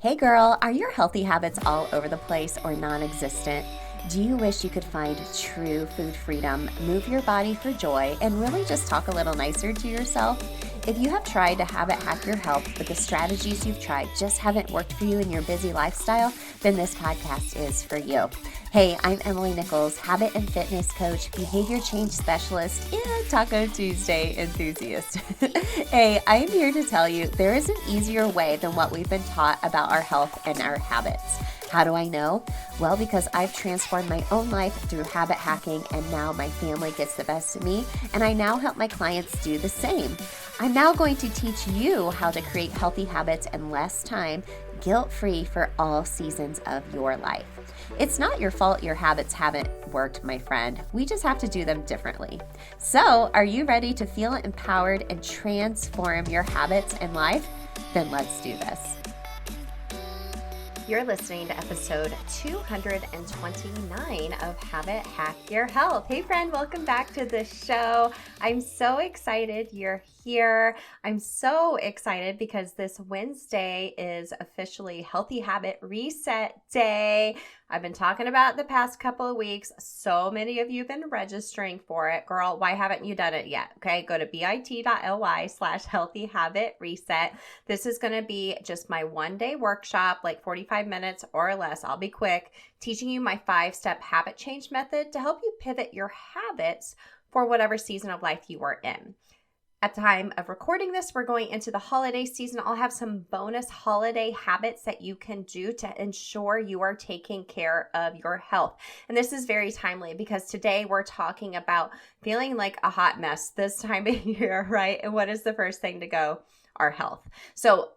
Hey girl, are your healthy habits all over the place or non-existent? Do you wish you could find true food freedom, move your body for joy, and really just talk a little nicer to yourself? If you have tried to habit hack your health, but the strategies you've tried just haven't worked for you in your busy lifestyle, then this podcast is for you. Hey, I'm Emily Nichols, habit and fitness coach, behavior change specialist, and Taco Tuesday enthusiast. Hey, I'm here to tell you there is an easier way than what we've been taught about our health and our habits. How do I know? Well, because I've transformed my own life through habit hacking, and now my family gets the best of me, and I now help my clients do the same. I'm now going to teach you how to create healthy habits in less time, guilt-free for all seasons of your life. It's not your fault your habits haven't worked, my friend. We just have to do them differently. So, are you ready to feel empowered and transform your habits and life? Then let's do this. You're listening to episode 229 of Habit Hack Your Health. Hey friend, welcome back to the show. I'm so excited you're here. I'm so excited because this Wednesday is officially Healthy Habit Reset Day. I've been talking about it the past couple of weeks. So many of you have been registering for it. Girl, why haven't you done it yet? Okay, go to bit.ly/healthy habit reset. This is going to be just my one-day workshop, like 45 minutes or less. I'll be quick, teaching you my 5-step habit change method to help you pivot your habits for whatever season of life you are in. At the time of recording this, we're going into the holiday season. I'll have some bonus holiday habits that you can do to ensure you are taking care of your health. And this is very timely because today we're talking about feeling like a hot mess this time of year, right? And what is the first thing to go? Our health. So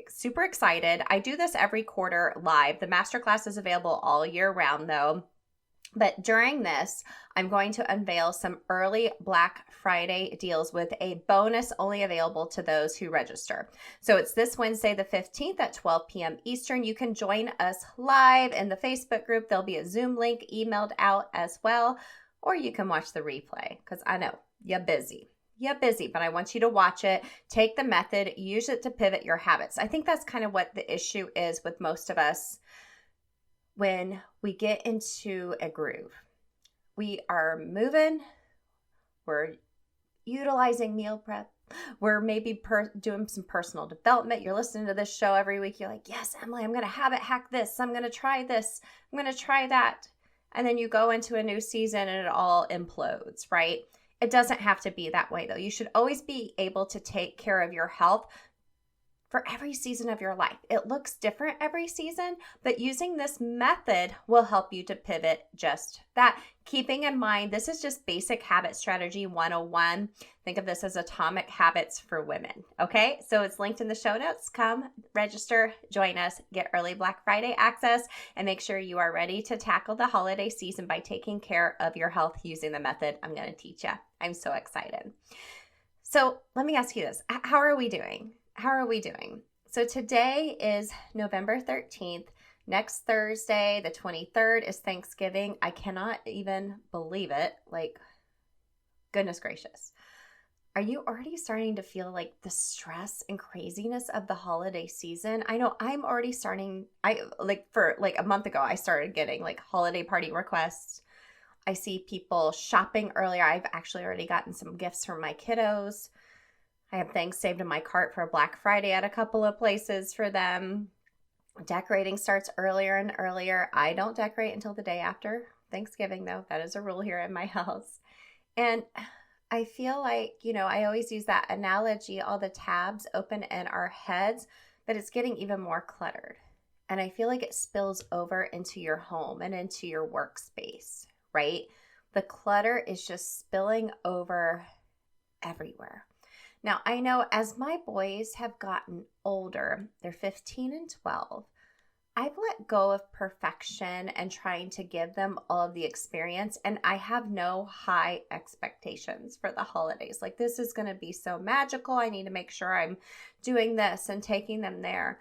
super excited. I do this every quarter live. The masterclass is available all year round though. But during this, I'm going to unveil some early Black Friday deals with a bonus only available to those who register. So it's this Wednesday, the 15th at 12 p.m. Eastern. You can join us live in the Facebook group. There'll be a Zoom link emailed out as well, or you can watch the replay because I know you're busy. You're busy, but I want you to watch it, take the method, use it to pivot your habits. I think that's kind of what the issue is with most of us. When we get into a groove, we are moving, we're utilizing meal prep, we're maybe doing some personal development. You're listening to this show every week. You're like, yes, Emily, I'm going to habit hack this. I'm going to try this. I'm going to try that. And then you go into a new season and it all implodes, right? It doesn't have to be that way though. You should always be able to take care of your health for every season of your life. It looks different every season, but using this method will help you to pivot just that. Keeping in mind, this is just basic habit strategy 101. Think of this as atomic habits for women, okay? So it's linked in the show notes. Come register, join us, get early Black Friday access, and make sure you are ready to tackle the holiday season by taking care of your health using the method I'm going to teach you. I'm so excited. So let me ask you this. How are we doing? How are we doing? So today is November 13th. Next Thursday, the 23rd, is Thanksgiving. I cannot even believe it. Like, goodness gracious. Are you already starting to feel like the stress and craziness of the holiday season? I know I'm already starting, for a month ago, I started getting like holiday party requests. I see people shopping earlier. I've actually already gotten some gifts from my kiddos. I have things saved in my cart for Black Friday at a couple of places for them. Decorating starts earlier and earlier. I don't decorate until the day after Thanksgiving, though. That is a rule here in my house. And I feel like, I always use that analogy, all the tabs open in our heads, but it's getting even more cluttered. And I feel like it spills over into your home and into your workspace, right? The clutter is just spilling over everywhere. Now, I know as my boys have gotten older, they're 15 and 12, I've let go of perfection and trying to give them all of the experience, and I have no high expectations for the holidays. Like, this is going to be so magical. I need to make sure I'm doing this and taking them there.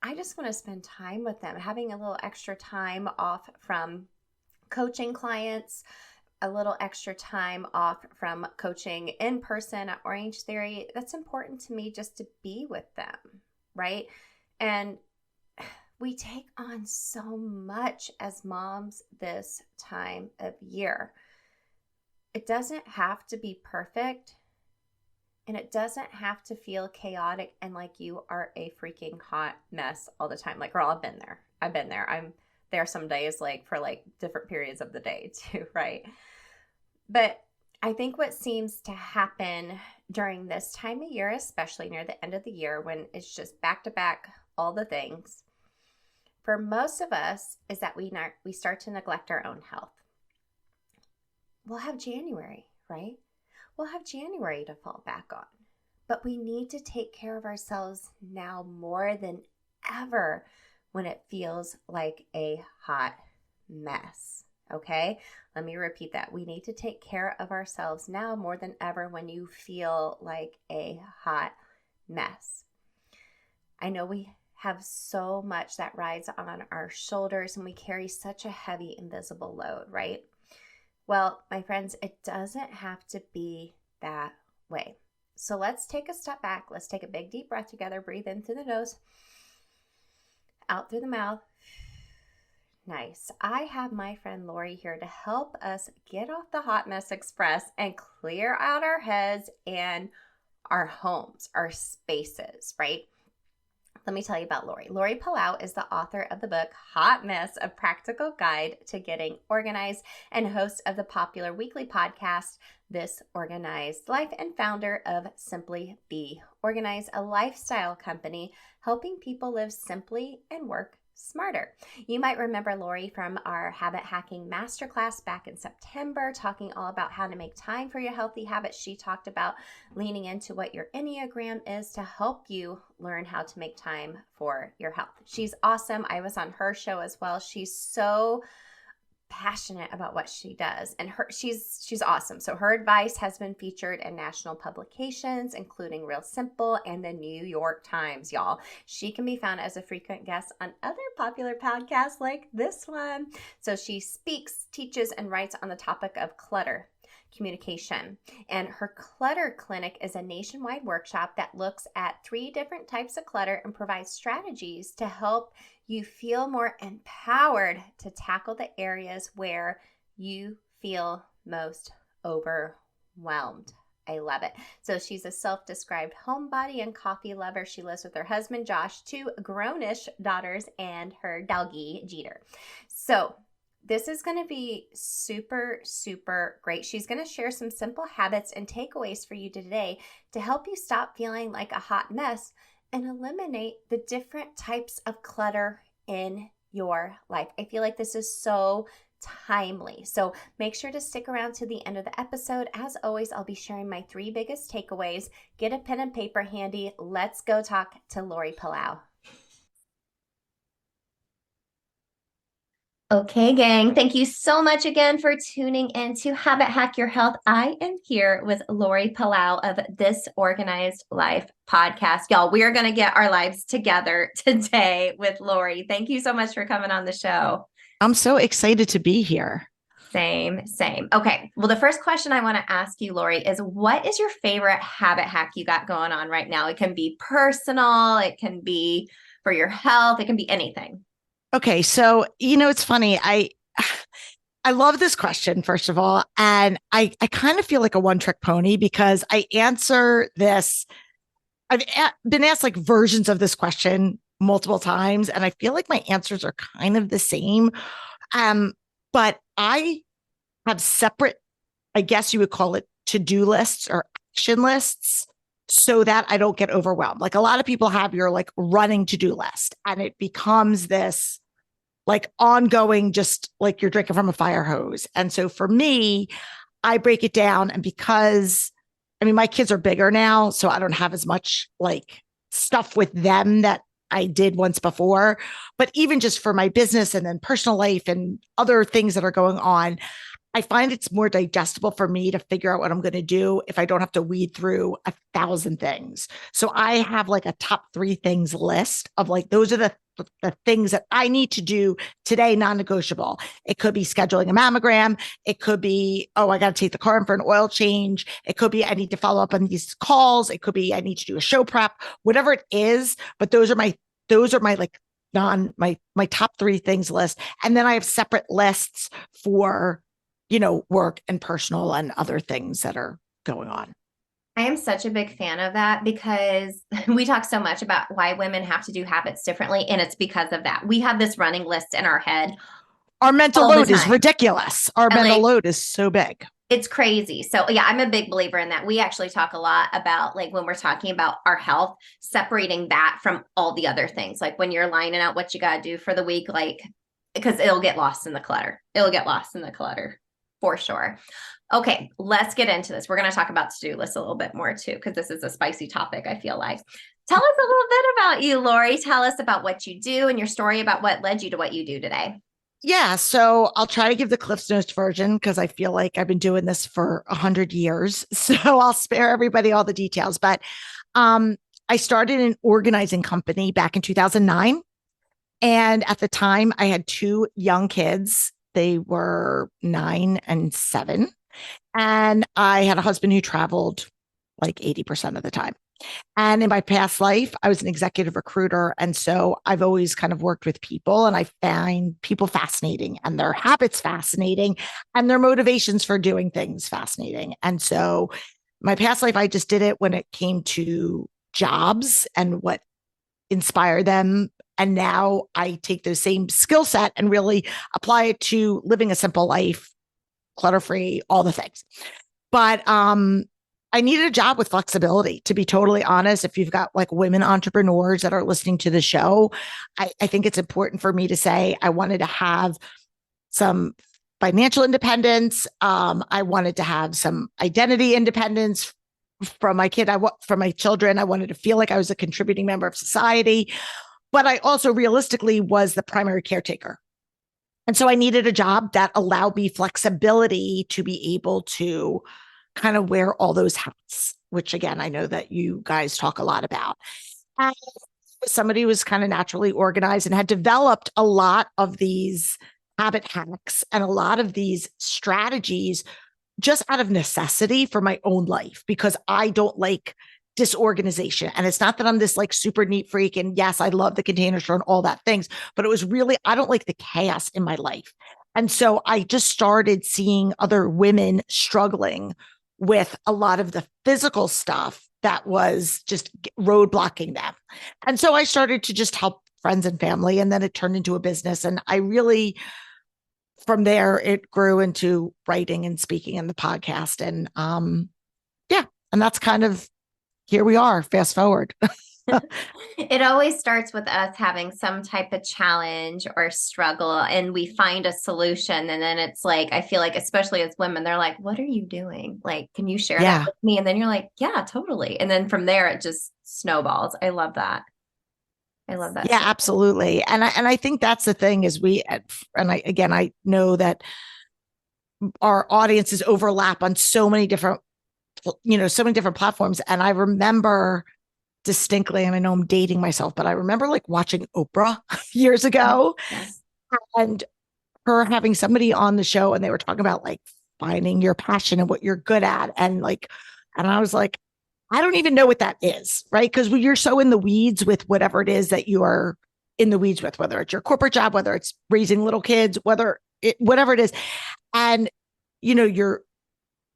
I just want to spend time with them, having a little extra time off from coaching clients, a little extra time off from coaching in person at Orange Theory. That's important to me, just to be with them, right? And we take on so much as moms this time of year. It doesn't have to be perfect, and it doesn't have to feel chaotic and like you are a freaking hot mess all the time. Like, girl, I've been there. I'm there some days, like for like different periods of the day too, right? But I think what seems to happen during this time of year, especially near the end of the year when it's just back to back, all the things, for most of us is that we start to neglect our own health. We'll have January, right? We'll have January to fall back on. But we need to take care of ourselves now more than ever when it feels like a hot mess. Okay? Let me repeat that. We need to take care of ourselves now more than ever when you feel like a hot mess. I know we have so much that rides on our shoulders and we carry such a heavy invisible load, right? Well, my friends, it doesn't have to be that way. So let's take a step back. Let's take a big deep breath together. Breathe in through the nose, out through the mouth. Nice. I have my friend Laurie here to help us get off the hot mess express and clear out our heads and our homes, our spaces, right? Let me tell you about Laurie. Laurie Palau is the author of the book Hot Mess, A Practical Guide to Getting Organized, and host of the popular weekly podcast, This Organized Life, and founder of Simply Be Organized, a lifestyle company helping people live simply and work smarter. You might remember Laurie from our habit hacking masterclass back in September, talking all about how to make time for your healthy habits. She talked about leaning into what your Enneagram is to help you learn how to make time for your health. She's awesome. I was on her show as well. She's so passionate about what she does, and she's awesome. So her advice has been featured in national publications, including Real Simple and the New York Times, y'all. She can be found as a frequent guest on other popular podcasts like this one. So she speaks, teaches, and writes on the topic of clutter communication. And her Clutter Clinic is a nationwide workshop that looks at 3 different types of clutter and provides strategies to help you feel more empowered to tackle the areas where you feel most overwhelmed. I love it. So she's a self-described homebody and coffee lover. She lives with her husband, Josh, 2 grownish daughters, and her doggy, Jeter. So this is going to be super, super great. She's going to share some simple habits and takeaways for you today to help you stop feeling like a hot mess and eliminate the different types of clutter in your life. I feel like this is so timely. So make sure to stick around to the end of the episode. As always, I'll be sharing my 3 biggest takeaways. Get a pen and paper handy. Let's go talk to Laurie Palau. Okay, gang, thank you so much again for tuning in to Habit Hack Your Health. I am here with Laurie Palau of This Organized Life podcast. Y'all, we are going to get our lives together today with Laurie. Thank you so much for coming on the show. I'm so excited to be here. Same. Okay, well, the first question I want to ask you, Laurie, is what is your favorite habit hack you got going on right now? It can be personal, it can be for your health, it can be anything. Okay, so it's funny. I love this question, first of all, and I kind of feel like a one-trick pony because I answer this. I've been asked like versions of this question multiple times, and I feel like my answers are kind of the same. But I have separate, I guess you would call it, to-do lists or action lists, so that I don't get overwhelmed. Like a lot of people have your like running to-do list, and it becomes this like ongoing, just like you're drinking from a fire hose. And so for me, I break it down. And because, my kids are bigger now, so I don't have as much like stuff with them that I did once before. But even just for my business and then personal life and other things that are going on, I find it's more digestible for me to figure out what I'm going to do if I don't have to weed through 1,000 things. So I have like a top 3 things list of like, those are the things that I need to do today, non-negotiable. It could be scheduling a mammogram. It could be, I got to take the car in for an oil change. It could be, I need to follow up on these calls. It could be, I need to do a show prep, whatever it is. But those are my like, my top 3 things list. And then I have separate lists for, work and personal and other things that are going on. I am such a big fan of that because we talk so much about why women have to do habits differently. And it's because of that. We have this running list in our head Our mental all the load is time. ridiculous. Our And mental like, load is so big. it's crazy. So yeah, I'm a big believer in that. We actually talk a lot about like when we're talking about our health, separating that from all the other things. Like when you're lining out what you got to do for the week, like because it'll get lost in the clutter. It'll get lost in the clutter for sure. Okay, let's get into this. We're going to talk about to-do lists a little bit more too, because this is a spicy topic, I feel like. Tell us a little bit about you, Laurie. Tell us about what you do and your story about what led you to what you do today. Yeah, so I'll try to give the Cliff's Notes version because I feel like I've been doing this for 100 years. So I'll spare everybody all the details. But um, I started an organizing company back in 2009. And at the time, I had 2 young kids. They were 9 and 7. And I had a husband who traveled like 80% of the time. And in my past life, I was an executive recruiter. And so I've always kind of worked with people, and I find people fascinating and their habits fascinating and their motivations for doing things fascinating. And so my past life, I just did it when it came to jobs and what inspired them. And now I take the same skill set and really apply it to living a simple life, clutter free, all the things. But I needed a job with flexibility, to be totally honest. If you've got like women entrepreneurs that are listening to the show, I think it's important for me to say I wanted to have some financial independence. I wanted to have some identity independence from my from my children. I wanted to feel like I was a contributing member of society, but I also realistically was the primary caretaker. And so I needed a job that allowed me flexibility to be able to kind of wear all those hats, which again, I know that you guys talk a lot about. And somebody who was kind of naturally organized and had developed a lot of these habit hacks and a lot of these strategies just out of necessity for my own life, because I don't like disorganization. And it's not that I'm this like super neat freak. And yes, I love the Container Store and all that things, but it was really, I don't like the chaos in my life. And so I just started seeing other women struggling with a lot of the physical stuff that was just roadblocking them. And so I started to just help friends and family. And then it turned into a business. And I really, from there, it grew into writing and speaking in the podcast. And yeah, and that's kind of here we are, fast forward. It always starts with us having some type of challenge or struggle, and we find a solution. And then it's like, I feel like, especially as women, they're like, what are you doing? Like, can you share that Yeah. with me? And then you're like, yeah, totally. And then from there, it just snowballs. I love that. I love that Yeah, so much. absolutely. And I think that's the thing is and I again I know that our audiences overlap on so many different so many different platforms. And I remember distinctly, and I know I'm dating myself, but I remember like watching Oprah years ago Yes. and her having somebody on the show, and they were talking about like finding your passion and what you're good at. And I was like, I don't even know what that is, right? Because you're so in the weeds with whatever it is that you are in the weeds with, whether it's your corporate job, whether it's raising little kids, whatever it is. And, you're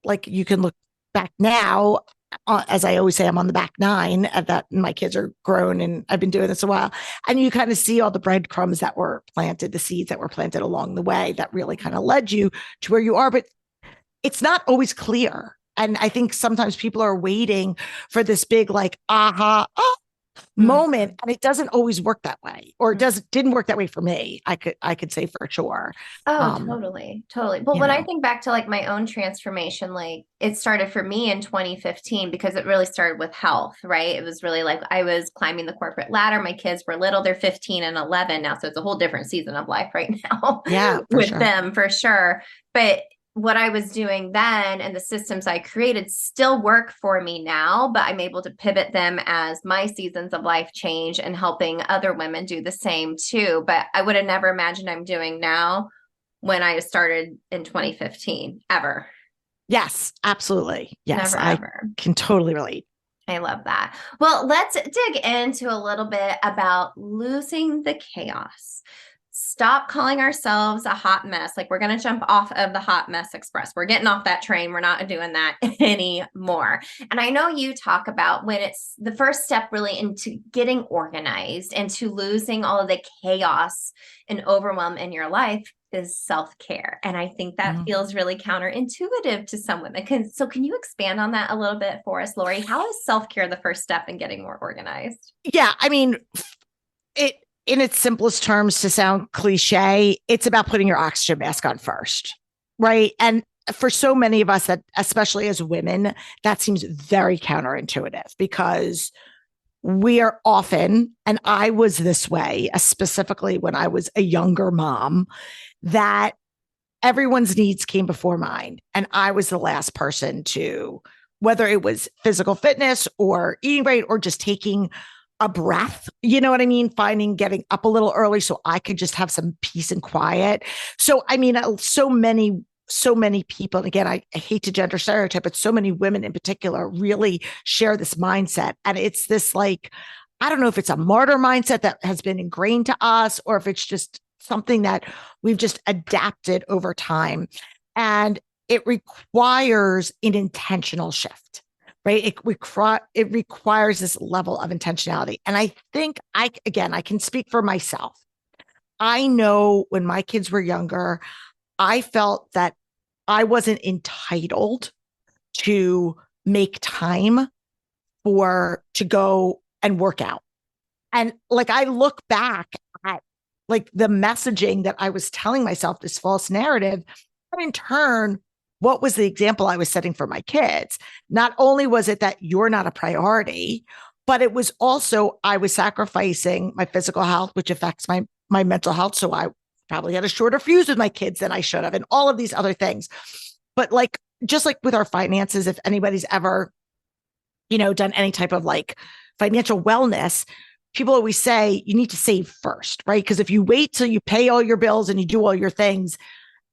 like, you can look back now, as I always say, I'm on the back nine at that. My kids are grown and I've been doing this a while. And you kind of see all the breadcrumbs that were planted, the seeds that were planted along the way that really kind of led you to where you are. But it's not always clear. And I think sometimes people are waiting for this big, like, aha, oh, moment, and it doesn't always work that way, or didn't work that way for me. I could say for sure. Oh, Um, totally, totally. Well, you when I know, think back to like my own transformation, like it started for me in 2015 because it really started with health, right? It was really like I was climbing the corporate ladder. My kids were little, they're 15 and 11 now. So it's a whole different season of life right now yeah, for with sure. them for sure. But what I was doing then and the systems I created still work for me now, but I'm able to pivot them as my seasons of life change and helping other women do the same too. But I would have never imagined I'm doing now when I started in 2015, ever. Yes, absolutely. Yes, Never, I ever. can totally relate. I love that. Well, let's dig into a little bit about losing the chaos. Stop calling ourselves a hot mess. Like we're going to jump off of the hot mess express. We're getting off that train. We're not doing that anymore. And I know you talk about when it's the first step really into getting organized and to losing all of the chaos and overwhelm in your life is self-care. And I think that Mhm. feels really counterintuitive to some women. So can you expand on that a little bit for us, Laurie? How is self-care the first step in getting more organized? Yeah, I mean, it in its simplest terms, to sound cliche, it's about putting your oxygen mask on first, right? And for so many of us, that especially as women, that seems very counterintuitive because we are often, and I was this way, specifically when I was a younger mom, that everyone's needs came before mine. And I was the last person to, whether it was physical fitness or eating right or just taking a breath, you know what I mean? Finding getting up a little early so I could just have some peace and quiet. So, I mean, so many people, and again, I hate to gender stereotype, but so many women in particular really share this mindset. And it's this like, I don't know if it's a martyr mindset that has been ingrained to us or if it's just something that we've just adapted over time. And it requires an intentional shift, right? It requires this level of intentionality. And I think I can speak for myself. I know when my kids were younger, I felt that I wasn't entitled to make time to go and work out. And like I look back at like the messaging that I was telling myself, this false narrative, and in turn, what was the example I was setting for my kids? Not only was it that you're not a priority, but it was also I was sacrificing my physical health, which affects my mental health. So I probably had a shorter fuse with my kids than I should have, and all of these other things. But like just like with our finances, if anybody's ever, done any type of like financial wellness, people always say you need to save first, right? Because if you wait till you pay all your bills and you do all your things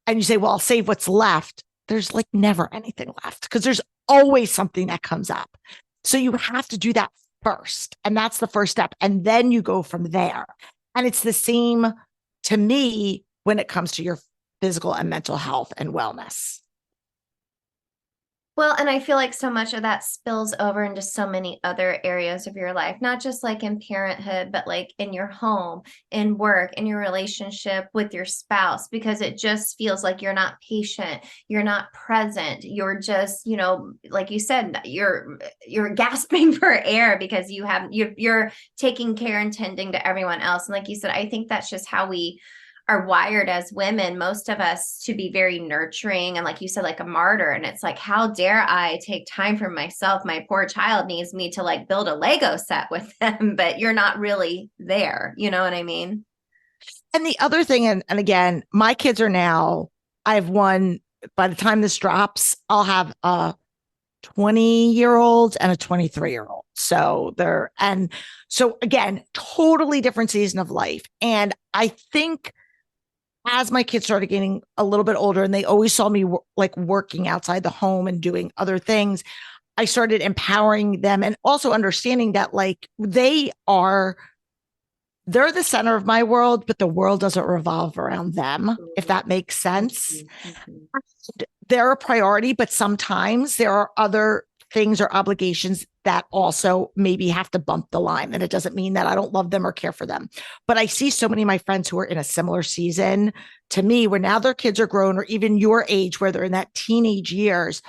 and you say, well, I'll save what's left, there's like never anything left because there's always something that comes up. So you have to do that first. And that's the first step. And then you go from there. And it's the same to me when it comes to your physical and mental health and wellness. Well, and I feel like so much of that spills over into so many other areas of your life, not just like in parenthood, but like in your home, in work, in your relationship with your spouse, because it just feels like you're not patient, you're not present, you're just, like you said, you're gasping for air because you're taking care and tending to everyone else. And like you said, I think that's just how we are wired as women, most of us, to be very nurturing and like you said, like a martyr. And it's like, how dare I take time for myself? My poor child needs me to like build a Lego set with them, but you're not really there. You know what I mean? And the other thing, and again, my kids are now, I have one, by the time this drops, I'll have a 20-year-old and a 23-year-old. And so again, totally different season of life. And I think as my kids started getting a little bit older and they always saw me like working outside the home and doing other things, I started empowering them and also understanding that like they're the center of my world, but the world doesn't revolve around them, if that makes sense. Mm-hmm, mm-hmm. They're a priority, but sometimes there are other things or obligations that also maybe have to bump the line. And it doesn't mean that I don't love them or care for them. But I see so many of my friends who are in a similar season to me, where now their kids are grown, or even your age, where they're in that teenage years.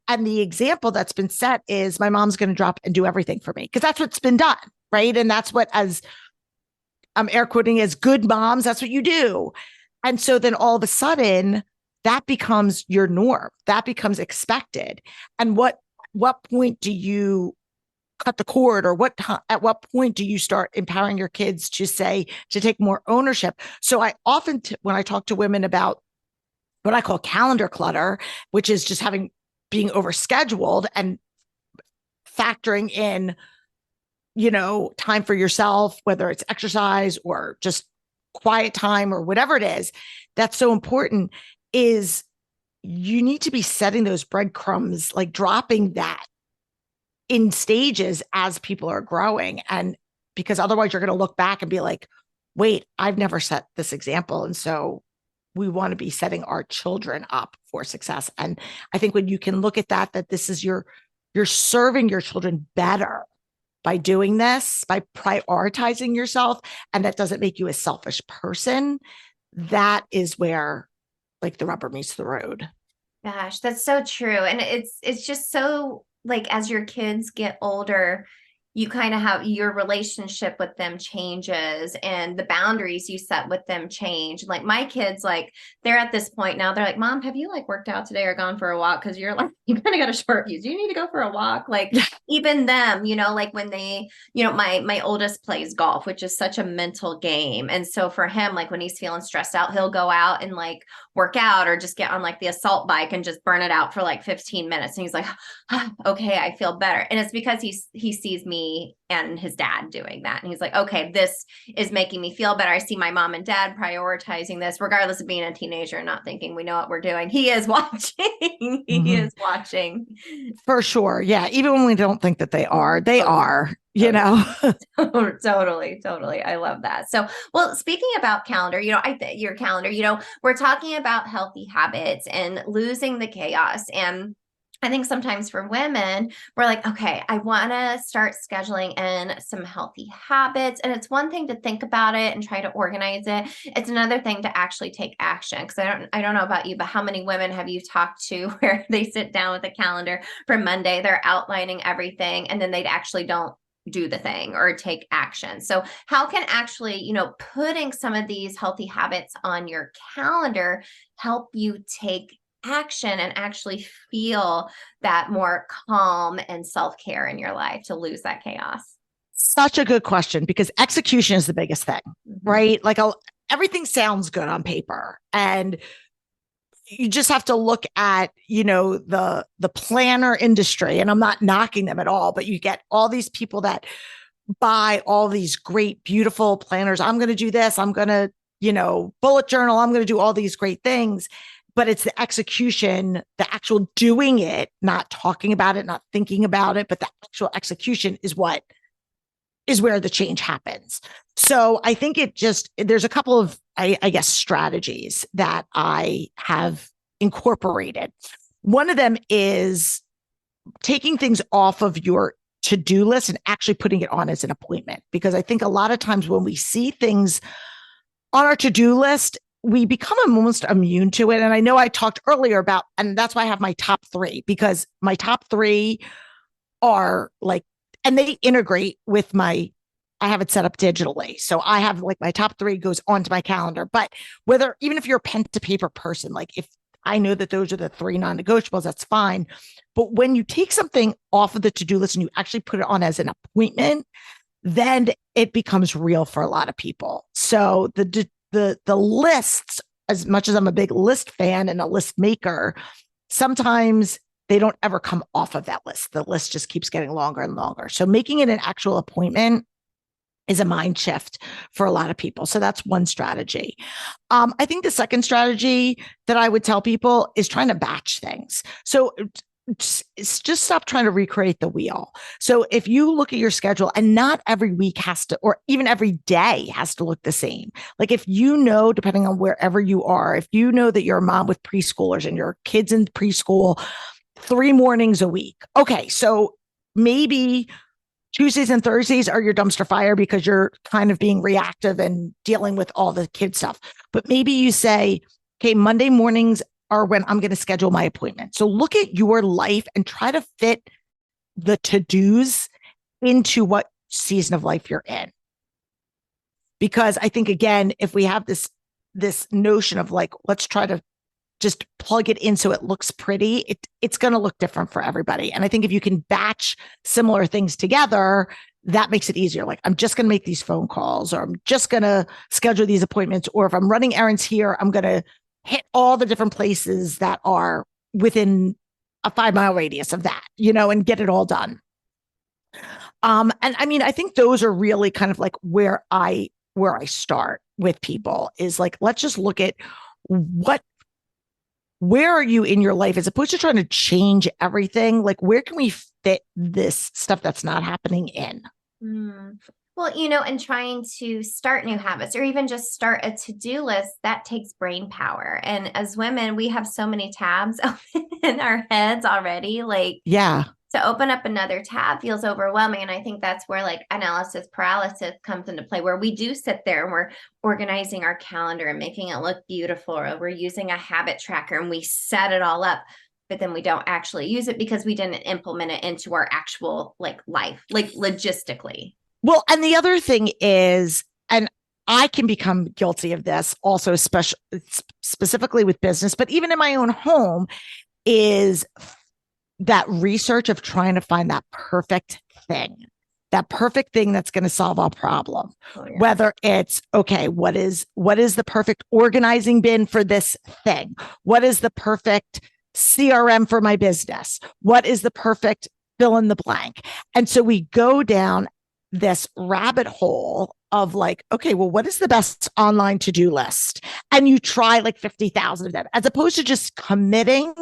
And the example that's been set is my mom's going to drop and do everything for me because that's what's been done. Right. And that's what, as I'm air quoting, as good moms, that's what you do. And so then all of a sudden, that becomes your norm. That becomes expected. And what point do you cut the cord, or at what point do you start empowering your kids to take more ownership? So I often, when I talk to women about what I call calendar clutter, which is just being overscheduled and factoring in, time for yourself, whether it's exercise or just quiet time or whatever it is, that's so important, is you need to be setting those breadcrumbs, like dropping that in stages as people are growing. And because otherwise you're going to look back and be like, wait, I've never set this example. And so we want to be setting our children up for success. And I think when you can look at that, that this is you're serving your children better by doing this, by prioritizing yourself, and that doesn't make you a selfish person, that is where like the rubber meets the road. Gosh, that's so true. And it's just so like as your kids get older, you kind of have your relationship with them changes and the boundaries you set with them change. Like my kids, like they're at this point now, they're like, Mom, have you like worked out today or gone for a walk? Because you're like, you kind of got a short fuse. Do you need to go for a walk? Like even them, like when they, my oldest plays golf, which is such a mental game. And so for him, like when he's feeling stressed out, he'll go out and like work out or just get on like the assault bike and just burn it out for like 15 minutes. And he's like, okay, I feel better. And it's because he sees me and his dad doing that. And he's like, okay, this is making me feel better. I see my mom and dad prioritizing this, regardless of being a teenager and not thinking we know what we're doing. He is watching. He is watching. For sure. Yeah. Even when we don't think that they are, Totally. I love that. So, well, speaking about calendar, your calendar, we're talking about healthy habits and losing the chaos. And I think sometimes for women, we're like, okay, I want to start scheduling in some healthy habits. And it's one thing to think about it and try to organize it. It's another thing to actually take action. Because I don't know about you, but how many women have you talked to where they sit down with a calendar for Monday, they're outlining everything, and then they actually don't do the thing or take action. So how can actually, putting some of these healthy habits on your calendar help you take action and actually feel that more calm and self-care in your life to lose that chaos? Such a good question, because execution is the biggest thing, right? Like everything sounds good on paper, and you just have to look at, the planner industry, and I'm not knocking them at all, but you get all these people that buy all these great, beautiful planners. I'm going to do this. I'm going to, bullet journal. I'm going to do all these great things. But it's the execution, the actual doing it, not talking about it, not thinking about it, but the actual execution is where the change happens. So I think there's a couple of, I guess, strategies that I have incorporated. One of them is taking things off of your to-do list and actually putting it on as an appointment. Because I think a lot of times when we see things on our to-do list, we become almost immune to it. And I know I talked earlier about, and that's why I have my top 3, because my top 3 are like, and they integrate with I have it set up digitally. So I have like my top 3 goes onto my calendar. But even if you're a pen to paper person, like if I know that those are the 3 non-negotiables, that's fine. But when you take something off of the to-do list and you actually put it on as an appointment, then it becomes real for a lot of people. So the lists, as much as I'm a big list fan and a list maker, sometimes they don't ever come off of that list. The list just keeps getting longer and longer. So making it an actual appointment is a mind shift for a lot of people. So that's one strategy. I think the second strategy that I would tell people is trying to batch things. So just stop trying to recreate the wheel. So if you look at your schedule, and not every week has to, or even every day has to look the same. Like if depending on wherever you are, if you know that you're a mom with preschoolers and your kids in preschool 3 mornings a week. Okay. So maybe Tuesdays and Thursdays are your dumpster fire because you're kind of being reactive and dealing with all the kid stuff. But maybe you say, okay, Monday mornings are when I'm going to schedule my appointment. So look at your life and try to fit the to-dos into what season of life you're in. Because I think, again, if we have this notion of like, let's try to just plug it in so it looks pretty, it's going to look different for everybody. And I think if you can batch similar things together, that makes it easier. Like, I'm just going to make these phone calls, or I'm just going to schedule these appointments. Or if I'm running errands here, I'm going to hit all the different places that are within a 5-mile radius of that, and get it all done. And I mean, I think those are really kind of like where I start with people is like, let's just look at where are you in your life as opposed to trying to change everything? Like, where can we fit this stuff that's not happening in? Mm. Well, and trying to start new habits or even just start a to-do list, that takes brain power. And as women, we have so many tabs open in our heads already. Like Yeah. to open up another tab feels overwhelming. And I think that's where like analysis paralysis comes into play, where we do sit there and we're organizing our calendar and making it look beautiful, or we're using a habit tracker and we set it all up, but then we don't actually use it because we didn't implement it into our actual like life, like logistically. Well, and the other thing is, and I can become guilty of this also, especially specifically with business, but even in my own home, is that research of trying to find that perfect thing that's going to solve our problem. Oh, yeah. Whether it's okay, what is the perfect organizing bin for this thing? What is the perfect CRM for my business? What is the perfect fill in the blank? And so we go down this rabbit hole of like, okay, well, what is the best online to-do list? And you try like 50,000 of them, as opposed to just committing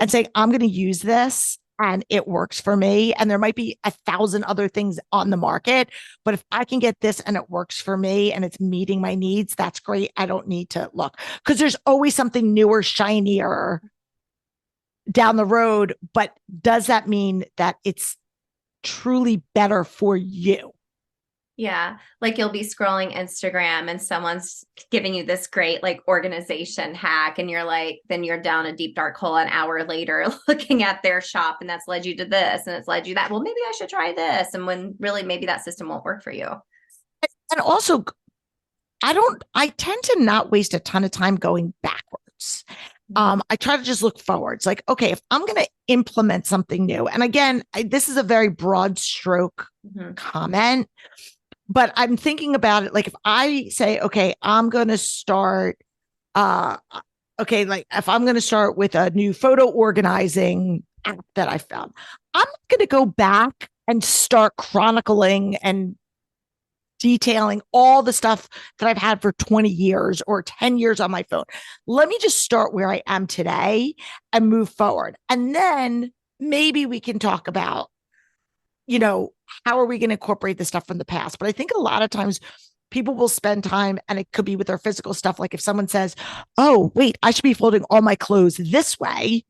and saying, I'm going to use this and it works for me. And there might be 1,000 other things on the market, but if I can get this and it works for me and it's meeting my needs, that's great. I don't need to look, because there's always something newer, shinier down the road. But does that mean that it's truly better for you? Yeah. Like you'll be scrolling Instagram and someone's giving you this great like organization hack. And you're like, then you're down a deep dark hole an hour later looking at their shop, and that's led you to this and it's led you that. Well, maybe I should try this. And when really maybe that system won't work for you. And also, I tend to not waste a ton of time going backwards. I try to just look forwards. Like, okay, if I'm going to implement something new, and again, this is a very broad stroke comment, but I'm thinking about it. Like if I say, okay, I'm going to start, okay, like if I'm going to start with a new photo organizing app that I found, I'm going to go back and start chronicling and detailing all the stuff that I've had for 20 years or 10 years on my phone. Let me just start where I am today and move forward. And then maybe we can talk about, how are we going to incorporate the stuff from the past? But I think a lot of times people will spend time, and it could be with their physical stuff. Like if someone says, oh, wait, I should be folding all my clothes this way.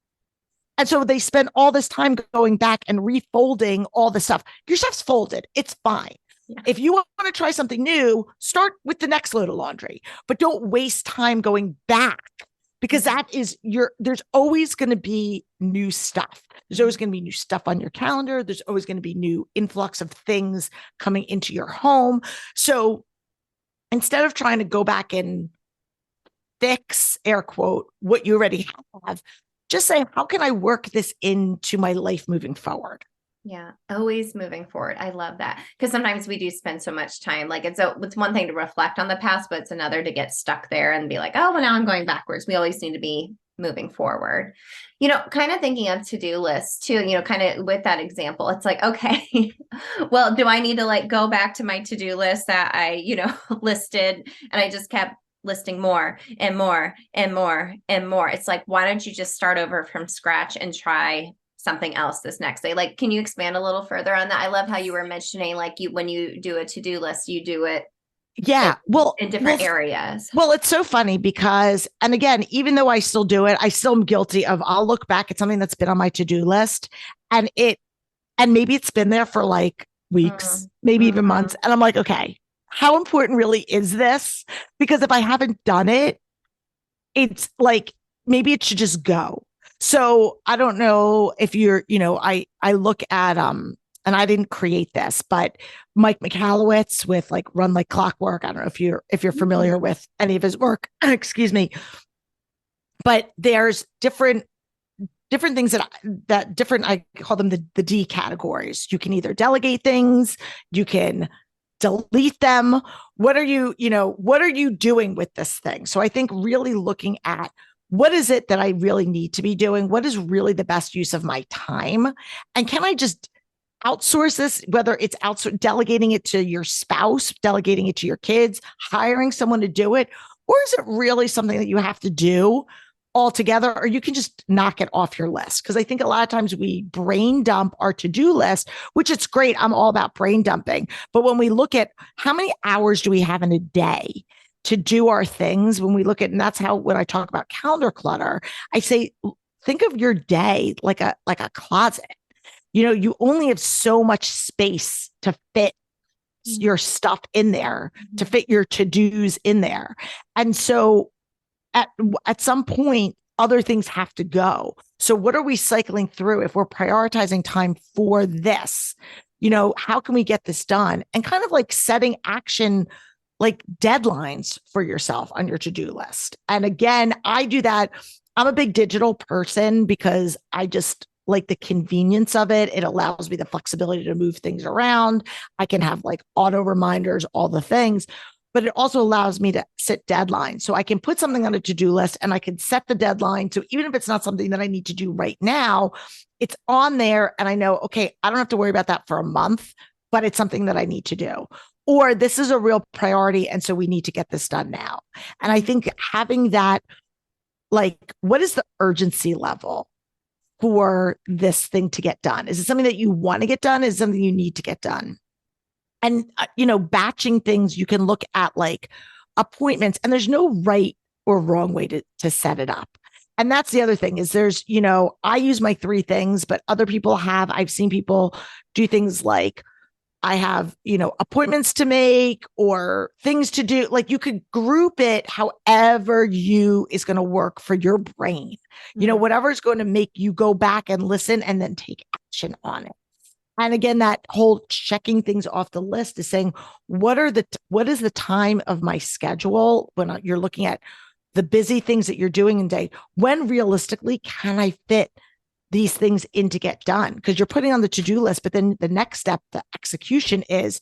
And so they spend all this time going back and refolding all the stuff. Your stuff's folded. It's fine. Yeah. If you want to try something new, start with the next load of laundry, but don't waste time going back, because there's always going to be new stuff. There's always going to be new stuff on your calendar. There's always going to be new influx of things coming into your home. So instead of trying to go back and fix, air quote, what you already have, just say, how can I work this into my life moving forward? Yeah, always moving forward. I love that, because sometimes we do spend so much time. Like it's one thing to reflect on the past, but it's another to get stuck there and be like, oh, well, now I'm going backwards. We always need to be moving forward. Kind of thinking of to-do lists too, kind of with that example, it's like, okay, well, do I need to like go back to my to-do list that I, listed, and I just kept listing more and more and more and more. It's like, why don't you just start over from scratch and try something else this next day? Like, can you expand a little further on that? I love how you were mentioning, like when you do a to-do list, you do it in different areas. Well, it's so funny because, and again, even though I still do it, I still am guilty of, I'll look back at something that's been on my to-do list and maybe it's been there for like weeks, maybe even months. And I'm like, okay, how important really is this? Because if I haven't done it, it's like, maybe it should just go. So I don't know if you're, I look at, and I didn't create this, but Mike Michalowicz with like Run Like Clockwork. I don't know if you're familiar with any of his work, excuse me, but there's different things that different, I call them the D categories. You can either delegate things, you can delete them. What are you doing with this thing? So I think really looking at, what is it that I really need to be doing? What is really the best use of my time? And can I just outsource this, whether it's delegating it to your spouse, delegating it to your kids, hiring someone to do it, or is it really something that you have to do altogether, or you can just knock it off your list. Because I think a lot of times we brain dump our to-do list, which it's great. I'm all about brain dumping. But when we look at how many hours do we have in a day to do our things, when we look at, and that's how, when I talk about calendar clutter, I say, think of your day like a closet. You only have so much space to fit your stuff in there, to fit your to-dos in there. And so at some point, other things have to go. So what are we cycling through if we're prioritizing time for this? How can we get this done? And kind of like setting action, like deadlines for yourself on your to-do list. And again, I do that. I'm a big digital person because I just like the convenience of it. It allows me the flexibility to move things around. I can have like auto reminders, all the things, but it also allows me to set deadlines. So I can put something on a to-do list and I can set the deadline. So even if it's not something that I need to do right now, it's on there and I know, okay, I don't have to worry about that for a month, but it's something that I need to do. Or this is a real priority. And so we need to get this done now. And I think having that, like, what is the urgency level for this thing to get done? Is it something that you want to get done? Is it something you need to get done? And, batching things, you can look at like appointments, and there's no right or wrong way to set it up. And that's the other thing is I use my 3 things, but other people I've seen people do things like I have, appointments to make or things to do. Like you could group it however is going to work for your brain, whatever is going to make you go back and listen and then take action on it. And again, that whole checking things off the list is saying, what is the time of my schedule when you're looking at the busy things that you're doing in day? When realistically can I fit these things in to get done? Because you're putting on the to-do list, but then the next step, the execution is,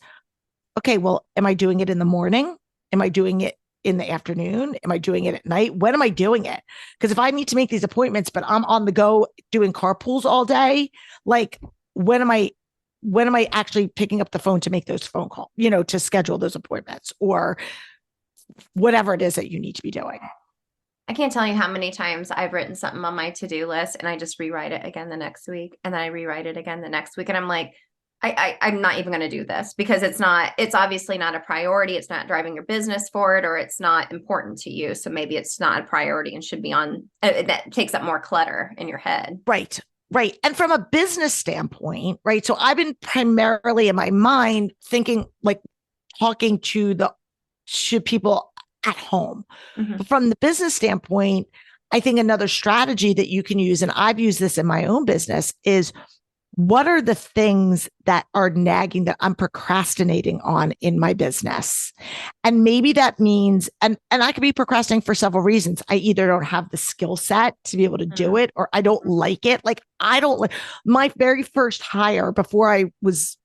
okay, well, am I doing it in the morning? Am I doing it in the afternoon? Am I doing it at night? When am I doing it? Because if I need to make these appointments, but I'm on the go doing carpools all day, like when am I actually picking up the phone to make those phone calls, to schedule those appointments or whatever it is that you need to be doing? I can't tell you how many times I've written something on my to-do list and I just rewrite it again the next week. And then I rewrite it again the next week. And I'm like, I'm not even going to do this because it's obviously not a priority. It's not driving your business forward, or it's not important to you. So maybe it's not a priority and should be on, that takes up more clutter in your head. Right. Right. And from a business standpoint, right. So I've been primarily in my mind thinking like talking to people at home. Mm-hmm. But from the business standpoint, I think another strategy that you can use, and I've used this in my own business, is what are the things that are nagging that I'm procrastinating on in my business? And maybe that means, and I could be procrastinating for several reasons. I either don't have the skill set to be able to do it, or I don't like it. Like I don't like my very first hire before I was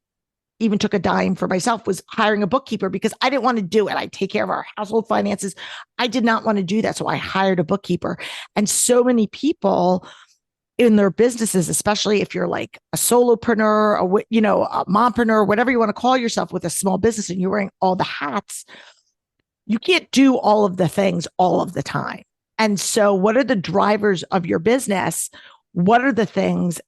even took a dime for myself was hiring a bookkeeper because I didn't want to do it. I take care of our household finances. I did not want to do that. So I hired a bookkeeper. And so many people in their businesses, especially if you're like a solopreneur, a mompreneur, whatever you want to call yourself with a small business and you're wearing all the hats, you can't do all of the things all of the time. And so what are the drivers of your business? What are the things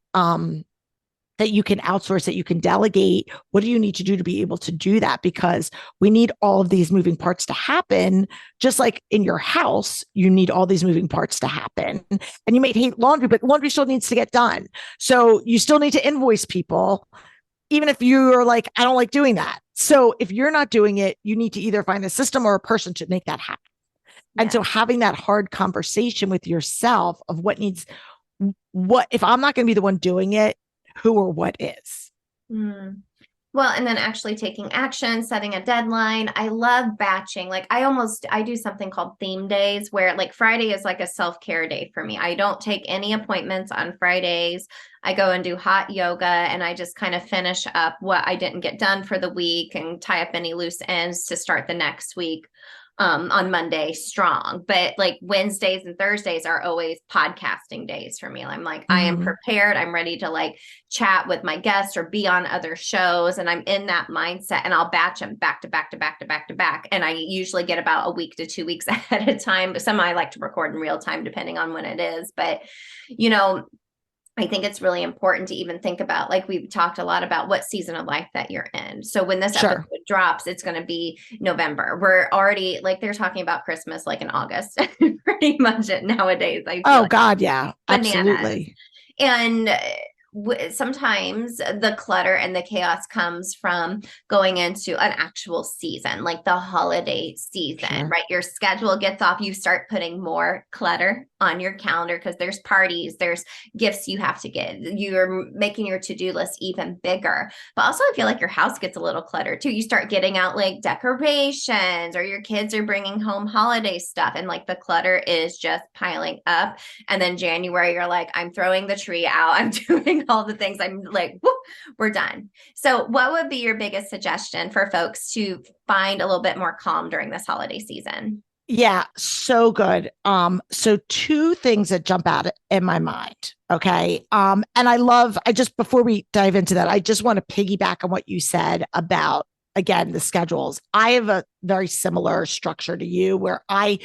that you can outsource, that you can delegate? What do you need to do to be able to do that? Because we need all of these moving parts to happen. Just like in your house, you need all these moving parts to happen. And you may hate laundry, but laundry still needs to get done. So you still need to invoice people, even if you're like, I don't like doing that. So if you're not doing it, you need to either find a system or a person to make that happen. Yeah. And so having that hard conversation with yourself of what, if I'm not going to be the one doing it, who or what is. Well, and then actually taking action, setting a deadline. I love batching. Like I do something called theme days where like Friday is like a self-care day for me. I don't take any appointments on Fridays. I go and do hot yoga and I just kind of finish up what I didn't get done for the week and tie up any loose ends to start the next week. on Monday strong, but like Wednesdays and Thursdays are always podcasting days for me. I'm like, I am prepared. I'm ready to like chat with my guests or be on other shows. And I'm in that mindset, and I'll batch them back to back to back to back to back. And I usually get about a week to 2 weeks ahead of time. But some I like to record in real time, depending on when it is. But, you know, I think it's really important to even think about, like we've talked a lot about, what season of life that you're in. So when this episode drops, it's going to be November. We're already like, they're talking about Christmas like in August, pretty much it nowadays. I feel God, yeah, bananas. absolutely. And sometimes the clutter and the chaos comes from going into an actual season, like the holiday season, right? Your schedule gets off. You start putting more clutter on your calendar because there's parties, there's gifts you have to get. You're making your to-do list even bigger. But also, I feel like your house gets a little cluttered too. You start getting out like decorations, or your kids are bringing home holiday stuff, and like the clutter is just piling up. And then January, you're like, I'm throwing the tree out. I'm doing all the things. I'm like, whoop, we're done. So what would be your biggest suggestion for folks to find a little bit more calm during this holiday season? Yeah, so good. So two things that jump out in my mind. Okay. And I just, before we dive into that, I just want to piggyback on what you said about, again, the schedules. I have a very similar structure to you, where I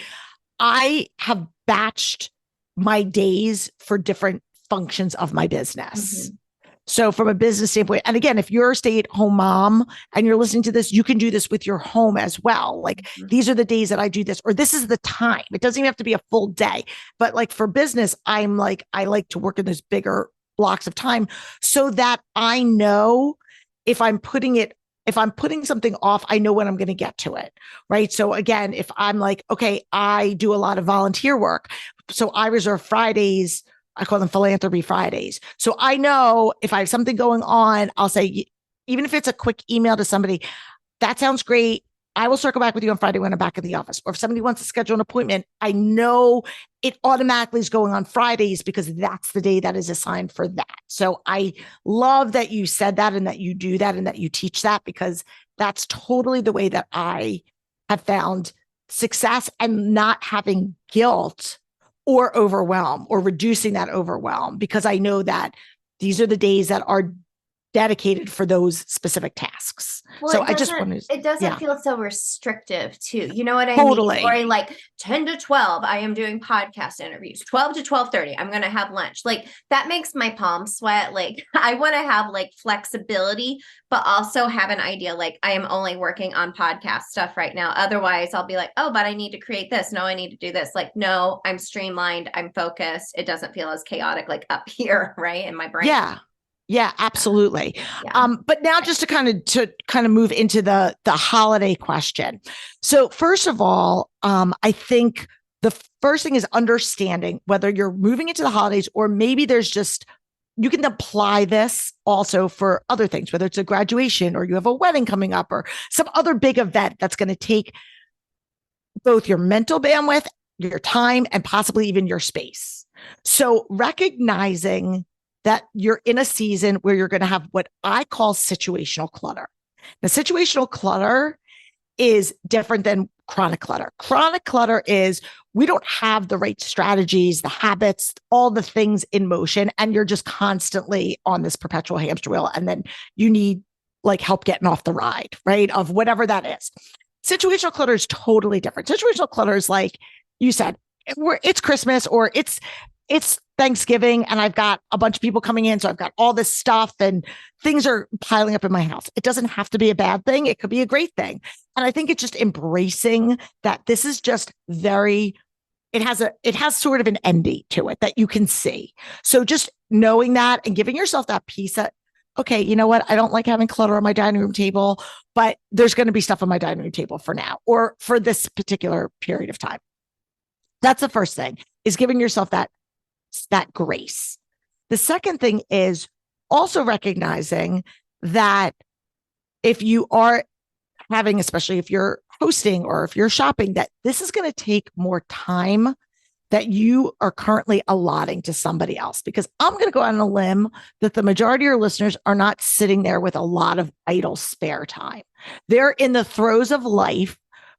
have batched my days for different functions of my business. So from a business standpoint, and again, if you're a stay-at-home mom and you're listening to this, you can do this with your home as well. Like, these are the days that I do this, or this is the time. It doesn't even have to be a full day. But like for business, I like to work in those bigger blocks of time, so that I know if I'm putting something off, I know when I'm going to get to it. Right. So again, if I'm like, okay, I do a lot of volunteer work, so I reserve Fridays. I call them philanthropy Fridays. So I know if I have something going on, I'll say, even if it's a quick email to somebody, that sounds great. I will circle back with you on Friday when I'm back in the office. Or if somebody wants to schedule an appointment, I know it automatically is going on Fridays because that's the day that is assigned for that. So I love that you said that, and that you do that, and that you teach that, because that's totally the way that I have found success, and not having guilt or overwhelm, or reducing that overwhelm, because I know that these are the days that are dedicated for those specific tasks. Well, so I just want to, it doesn't feel so restrictive too. You know what I Totally. mean? Or like 10 to 12, I am doing podcast interviews. 12 to 12:30, I'm going to have lunch. Like, that makes my palms sweat. Like, I want to have like flexibility, but also have an idea. Like, I am only working on podcast stuff right now. Otherwise I'll be like, oh, but I need to create this. No, I need to do this. Like, no, I'm streamlined. I'm focused. It doesn't feel as chaotic, like up here, right? In my brain. Yeah, absolutely. But now just to kind of move into the holiday question. So first of all, I think the first thing is understanding whether you're moving into the holidays, or maybe you can apply this also for other things, whether it's a graduation, or you have a wedding coming up, or some other big event that's going to take both your mental bandwidth, your time, and possibly even your space. So recognizing that you're in a season where you're going to have what I call situational clutter. Now, situational clutter is different than chronic clutter. Chronic clutter is we don't have the right strategies, the habits, all the things in motion, and you're just constantly on this perpetual hamster wheel, and then you need like help getting off the ride, right? Of whatever that is. Situational clutter is totally different. Situational clutter is like you said, it's Christmas, or it's Thanksgiving, and I've got a bunch of people coming in. So I've got all this stuff and things are piling up in my house. It doesn't have to be a bad thing. It could be a great thing. And I think it's just embracing that this is just it has sort of an end date to it that you can see. So just knowing that and giving yourself that piece that, okay, you know what? I don't like having clutter on my dining room table, but there's going to be stuff on my dining room table for now, or for this particular period of time. That's the first thing, is giving yourself that grace. The second thing is also recognizing that if you are having, especially if you're hosting or if you're shopping, that this is going to take more time that you are currently allotting to somebody else. Because I'm going to go out on a limb that the majority of your listeners are not sitting there with a lot of idle spare time. They're in the throes of life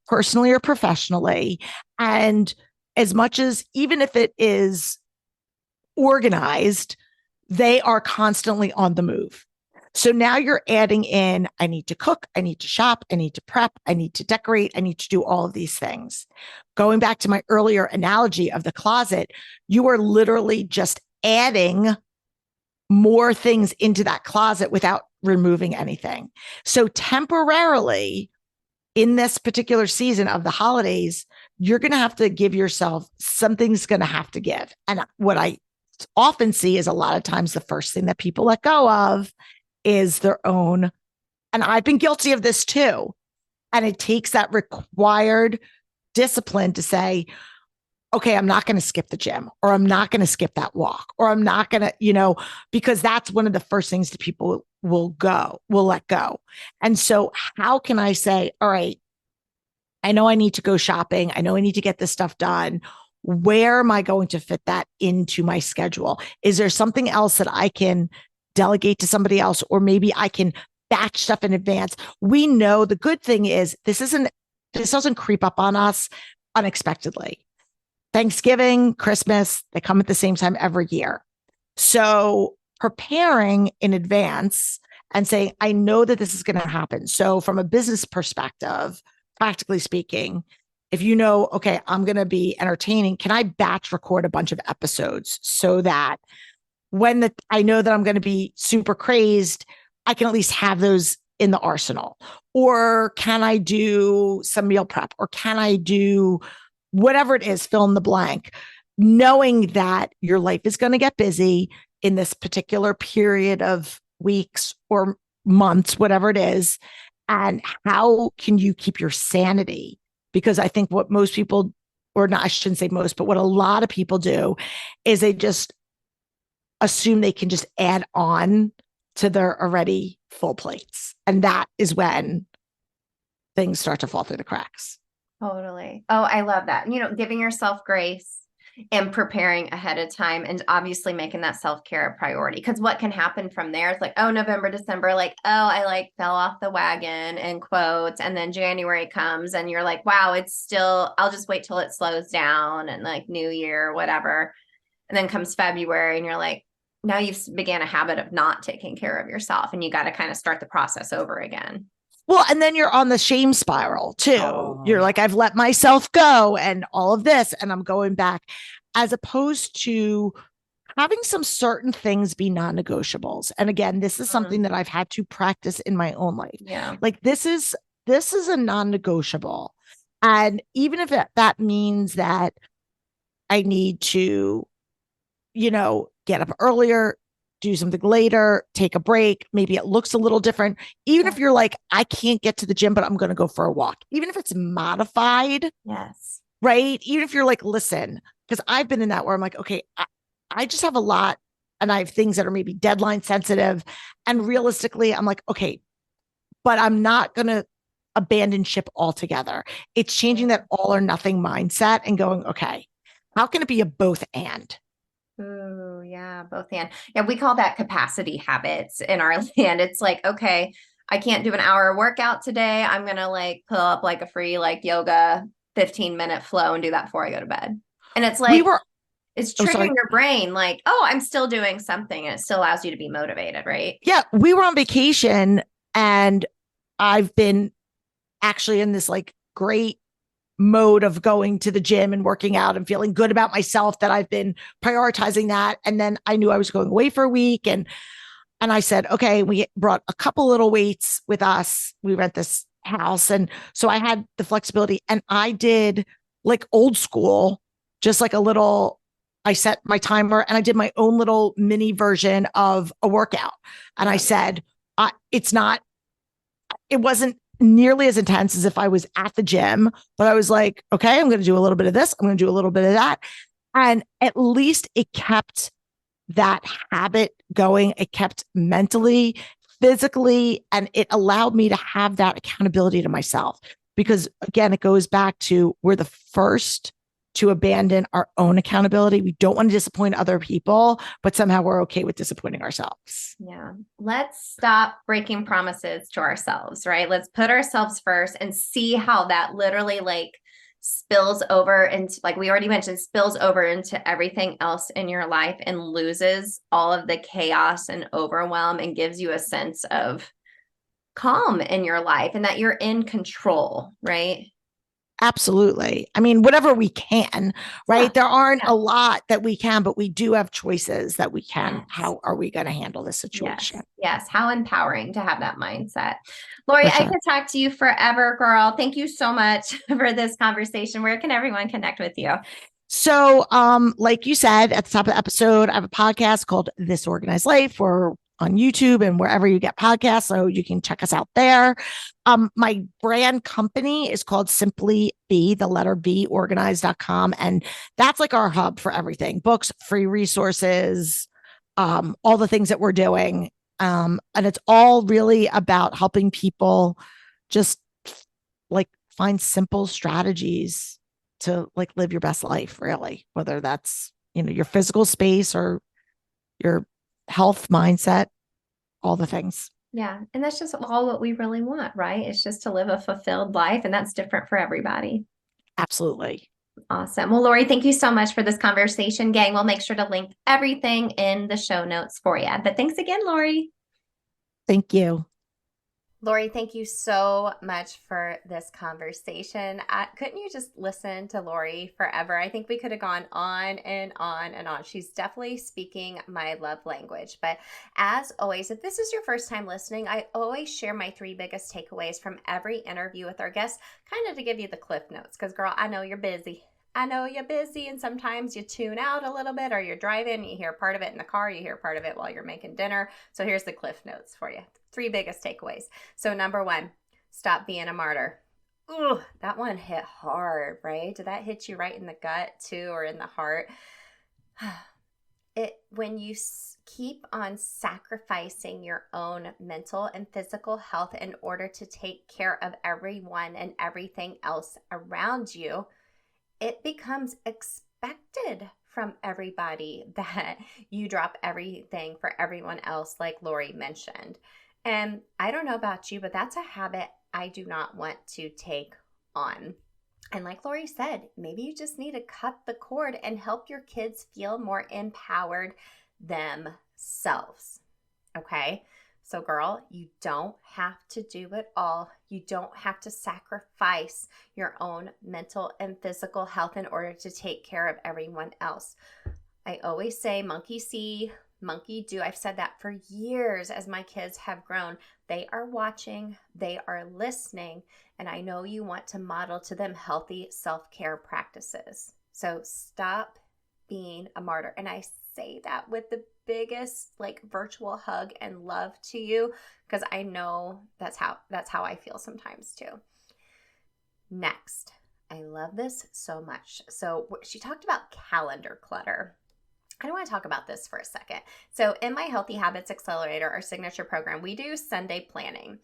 personally or professionally. And as much as, even if it is organized, they are constantly on the move. So now you're adding in, I need to cook, I need to shop, I need to prep, I need to decorate, I need to do all of these things. Going back to my earlier analogy of the closet, you are literally just adding more things into that closet without removing anything. So temporarily, in this particular season of the holidays, you're going to have to give yourself, something's going to have to give. And what I often see is a lot of times the first thing that people let go of is their own. And I've been guilty of this too. And it takes that required discipline to say, okay, I'm not going to skip the gym, or I'm not going to skip that walk, or I'm not going to, because that's one of the first things that people will let go. And so how can I say, all right, I know I need to go shopping. I know I need to get this stuff done. Where am I going to fit that into my schedule? Is there something else that I can delegate to somebody else, or maybe I can batch stuff in advance? We know the good thing is this doesn't creep up on us unexpectedly. Thanksgiving, Christmas, they come at the same time every year. So preparing in advance and saying, I know that this is going to happen. So from a business perspective, practically speaking, if you know, okay, I'm going to be entertaining, can I batch record a bunch of episodes so that when I know that I'm going to be super crazed, I can at least have those in the arsenal? Or can I do some meal prep? Or can I do whatever it is, fill in the blank, knowing that your life is going to get busy in this particular period of weeks or months, whatever it is. And how can you keep your sanity? Because I think what most people, or not, I shouldn't say most, but what a lot of people do is they just assume they can just add on to their already full plates. And that is when things start to fall through the cracks. Totally. Oh, I love that. Giving yourself grace and preparing ahead of time, and obviously making that self-care a priority. Because what can happen from there is like, oh, November, December, like, oh, I fell off the wagon, in quotes. And then January comes and you're like, wow, I'll just wait till it slows down, and like New Year, whatever. And then comes February and you're like, now you've began a habit of not taking care of yourself, and you got to kind of start the process over again. Well, and then you're on the shame spiral too. Oh. You're like, I've let myself go and all of this, and I'm going back, as opposed to having some certain things be non-negotiables. And again, this is something that I've had to practice in my own life. Yeah. Like this is a non-negotiable. And even if that means that I need to, get up earlier, do something later, take a break. Maybe it looks a little different. Even if you're like, I can't get to the gym, but I'm going to go for a walk. Even if it's modified. Yes. Right. Even if you're like, listen, because I've been in that where I'm like, okay, I just have a lot, and I have things that are maybe deadline sensitive. And realistically, I'm like, okay, but I'm not going to abandon ship altogether. It's changing that all or nothing mindset and going, okay, how can it be a both and? Oh, yeah, both and. Yeah, we call that capacity habits in our land. It's like, okay, I can't do an hour workout today. I'm going to like pull up like a free like yoga 15-minute flow and do that before I go to bed. And it's like, it's triggering your brain like, oh, I'm still doing something, and it still allows you to be motivated, right? Yeah, we were on vacation, and I've been actually in this like great mode of going to the gym and working out and feeling good about myself, that I've been prioritizing that. And then I knew I was going away for a week, and I said, okay, we brought a couple little weights with us. We rent this house. And so I had the flexibility, and I did like old school, just like I set my timer and I did my own little mini version of a workout. And I said, it wasn't nearly as intense as if I was at the gym, but I was like, okay, I'm going to do a little bit of this. I'm going to do a little bit of that. And at least it kept that habit going. It kept mentally, physically, and it allowed me to have that accountability to myself. Because again, it goes back to, we're the first to abandon our own accountability. We don't want to disappoint other people, but somehow we're okay with disappointing ourselves. Yeah. Let's stop breaking promises to ourselves, right? Let's put ourselves first and see how that literally like spills over into, like we already mentioned, spills over into everything else in your life and loses all of the chaos and overwhelm and gives you a sense of calm in your life and that you're in control, right? Absolutely. I mean, whatever we can, right? Yeah. There aren't Yeah. a lot that we can, but we do have choices that we can. Yes. How are we going to handle this Yes. situation? Yes. How empowering to have that mindset. Laurie, For I sure. could talk to you forever, girl. Thank you so much for this conversation. Where can everyone connect with you? So, like you said at the top of the episode, I have a podcast called This Organized Life. We're on YouTube and wherever you get podcasts, so you can check us out there. My brand company is called Simply Be, the letter B, organized.com. And that's like our hub for everything: books, free resources, all the things that we're doing. And it's all really about helping people just like find simple strategies to like live your best life, really, whether that's, your physical space or your health mindset, all the things. Yeah. And that's just all what we really want, right? It's just to live a fulfilled life. And that's different for everybody. Absolutely. Awesome. Well, Laurie, thank you so much for this conversation, gang. We'll make sure to link everything in the show notes for you. But thanks again, Laurie. Thank you. Laurie, thank you so much for this conversation. Couldn't you just listen to Laurie forever? I think we could have gone on and on and on. She's definitely speaking my love language. But as always, if this is your first time listening, I always share my 3 biggest takeaways from every interview with our guests, kind of to give you the cliff notes. Because, girl, I know you're busy. I know you're busy, and sometimes you tune out a little bit, or you're driving, you hear part of it in the car, you hear part of it while you're making dinner. So here's the cliff notes for you. 3 biggest takeaways. So number 1, stop being a martyr. Ooh, that one hit hard, right? Did that hit you right in the gut too, or in the heart? When you keep on sacrificing your own mental and physical health in order to take care of everyone and everything else around you, it becomes expected from everybody that you drop everything for everyone else, like Laurie mentioned. And I don't know about you, but that's a habit I do not want to take on. And like Laurie said, maybe you just need to cut the cord and help your kids feel more empowered themselves. Okay? So, girl, you don't have to do it all. You don't have to sacrifice your own mental and physical health in order to take care of everyone else. I always say monkey see, monkey do. I've said that for years as my kids have grown. They are watching, they are listening, and I know you want to model to them healthy self-care practices. So stop being a martyr. And I say that with the biggest like virtual hug and love to you, because I know that's how I feel sometimes too. Next, I love this so much. So she talked about calendar clutter. I want to talk about this for a second. So in my Healthy Habits Accelerator, our signature program, we do Sunday planning.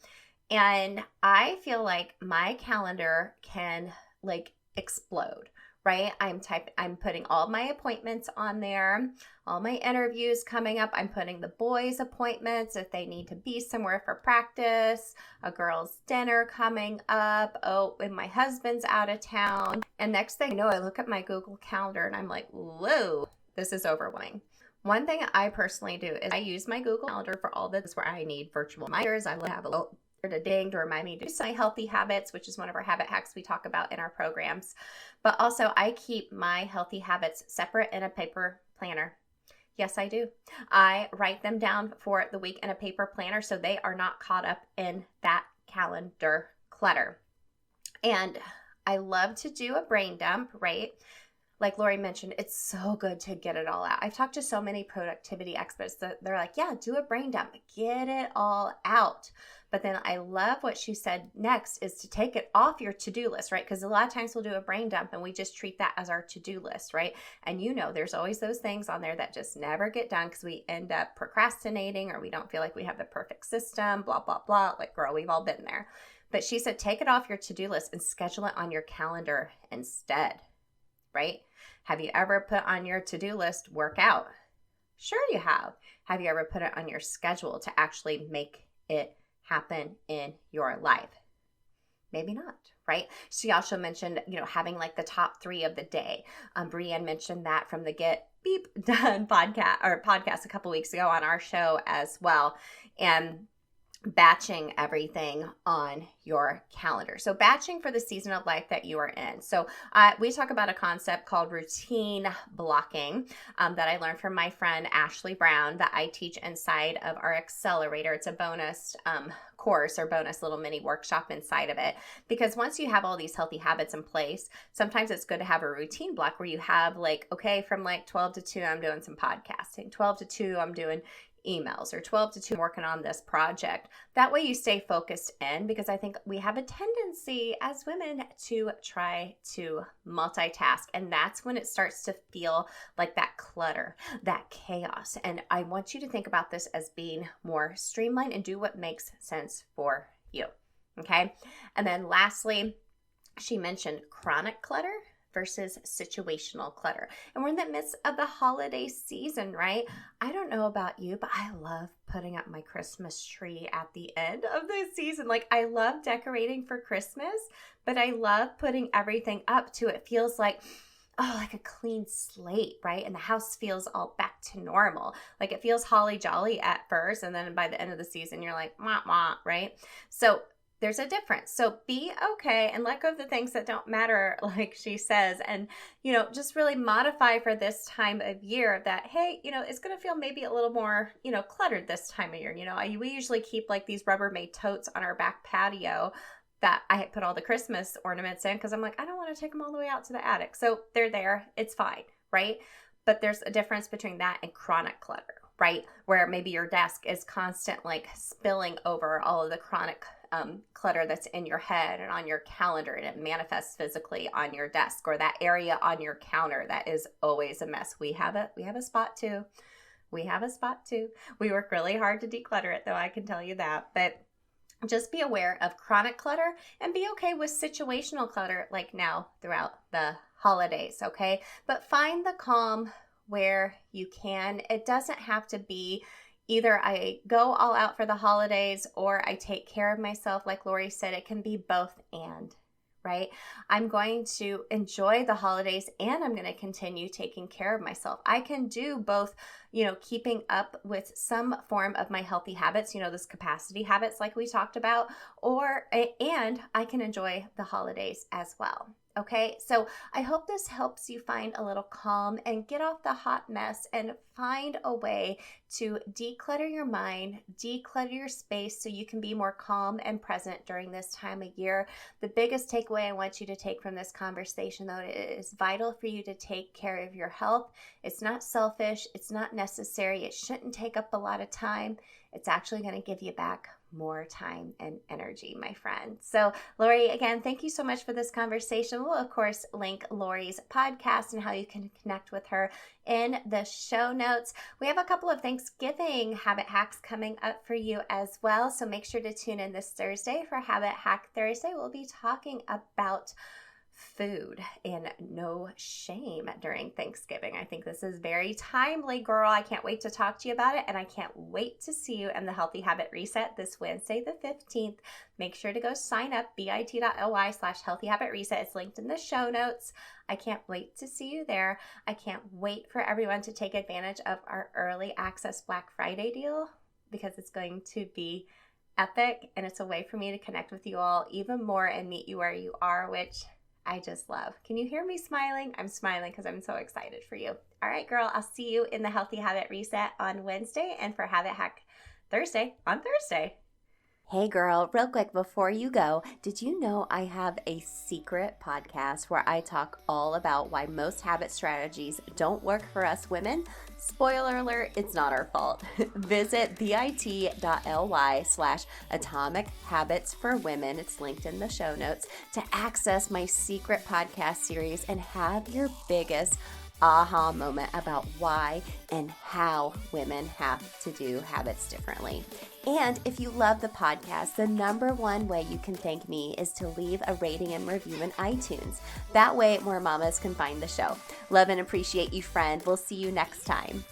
And I feel like my calendar can like explode, right? I'm putting all my appointments on there, all my interviews coming up. I'm putting the boys' appointments if they need to be somewhere for practice, a girls' dinner coming up. Oh, and my husband's out of town. And next thing I know, I look at my Google Calendar and I'm like, whoa, this is overwhelming. One thing I personally do is I use my Google Calendar for all this where I need virtual reminders. I will have a little to ding to remind me to do my healthy habits, which is one of our habit hacks we talk about in our programs. But also I keep my healthy habits separate in a paper planner. Yes, I do. I write them down for the week in a paper planner so they are not caught up in that calendar clutter. And I love to do a brain dump, right? Like Laurie mentioned, it's so good to get it all out. I've talked to so many productivity experts that they're like, yeah, do a brain dump, get it all out. But then I love what she said next is to take it off your to-do list, right? Because a lot of times we'll do a brain dump and we just treat that as our to-do list, right? And there's always those things on there that just never get done because we end up procrastinating or we don't feel like we have the perfect system, blah, blah, blah. Like, girl, we've all been there. But she said, take it off your to-do list and schedule it on your calendar instead. right? Have you ever put on your to-do list, work out? Sure you have. Have you ever put it on your schedule to actually make it happen in your life? Maybe not, right? She also mentioned, having like the top 3 of the day. Brienne mentioned that from the Get Beep Done podcast a couple weeks ago on our show as well. And batching everything on your calendar. So batching for the season of life that you are in. So we talk about a concept called routine blocking that I learned from my friend Ashley Brown that I teach inside of our accelerator. It's a bonus course or bonus little mini workshop inside of it, because once you have all these healthy habits in place, sometimes it's good to have a routine block where you have like, okay, from like 12 to 2, I'm doing some podcasting, 12 to 2, I'm doing emails, or 12 to 2 working on this project. That way you stay focused in, because I think we have a tendency as women to try to multitask, and that's when it starts to feel like that clutter, that chaos. And I want you to think about this as being more streamlined and do what makes sense for you. Okay. And then lastly, she mentioned chronic clutter versus situational clutter. And we're in the midst of the holiday season, right? I don't know about you, but I love putting up my Christmas tree at the end of the season. Like, I love decorating for Christmas, but I love putting everything up to it feels like, like a clean slate, right? And the house feels all back to normal. Like, it feels holly jolly at first, and then by the end of the season, you're like, wah, wah, right? So there's a difference. So be okay and let go of the things that don't matter, like she says, and, just really modify for this time of year that, hey, it's going to feel maybe a little more, cluttered this time of year. We usually keep like these Rubbermaid totes on our back patio that I put all the Christmas ornaments in, because I'm like, I don't want to take them all the way out to the attic. So they're there. It's fine, right? But there's a difference between that and chronic clutter, right? Where maybe your desk is constant, like spilling over all of the chronic clutter that's in your head and on your calendar, and it manifests physically on your desk, or that area on your counter that is always a mess. We have a spot too. We work really hard to declutter it, though, I can tell you that. But just be aware of chronic clutter and be okay with situational clutter, like now throughout the holidays, okay? But find the calm where you can. It doesn't have to be either I go all out for the holidays or I take care of myself. Like Laurie said, it can be both and, right? I'm going to enjoy the holidays and I'm going to continue taking care of myself. I can do both, keeping up with some form of my healthy habits, those capacity habits like we talked about, and I can enjoy the holidays as well. Okay, so I hope this helps you find a little calm and get off the hot mess and find a way to declutter your mind, declutter your space so you can be more calm and present during this time of year. The biggest takeaway I want you to take from this conversation, though, it is vital for you to take care of your health. It's not selfish. It's not necessary. It shouldn't take up a lot of time. It's actually going to give you back more time and energy, my friend. So, Laurie, again, thank you so much for this conversation. We'll, of course, link Laurie's podcast and how you can connect with her in the show notes. We have a couple of Thanksgiving habit hacks coming up for you as well. So make sure to tune in this Thursday for Habit Hack Thursday. We'll be talking about food and no shame during Thanksgiving. I think this is very timely, girl. I can't wait to talk to you about it, and I can't wait to see you in the Healthy Habit Reset this Wednesday, the 15th. Make sure to go sign up, bit.ly/Healthy Habit Reset. It's linked in the show notes. I can't wait to see you there. I can't wait for everyone to take advantage of our early access Black Friday deal, because it's going to be epic, and it's a way for me to connect with you all even more and meet you where you are, which I just love. Can you hear me smiling? I'm smiling because I'm so excited for you. All right, girl, I'll see you in the Healthy Habit Reset on Wednesday and for Habit Hack Thursday on Thursday. Hey girl, real quick before you go, did you know I have a secret podcast where I talk all about why most habit strategies don't work for us women? Spoiler alert, it's not our fault. Visit bit.ly/Atomic Habits for Women. It's linked in the show notes to access my secret podcast series and have your biggest aha moment about why and how women have to do habits differently. And if you love the podcast, the number one way you can thank me is to leave a rating and review in iTunes. That way more mamas can find the show. Love and appreciate you, friend. We'll see you next time.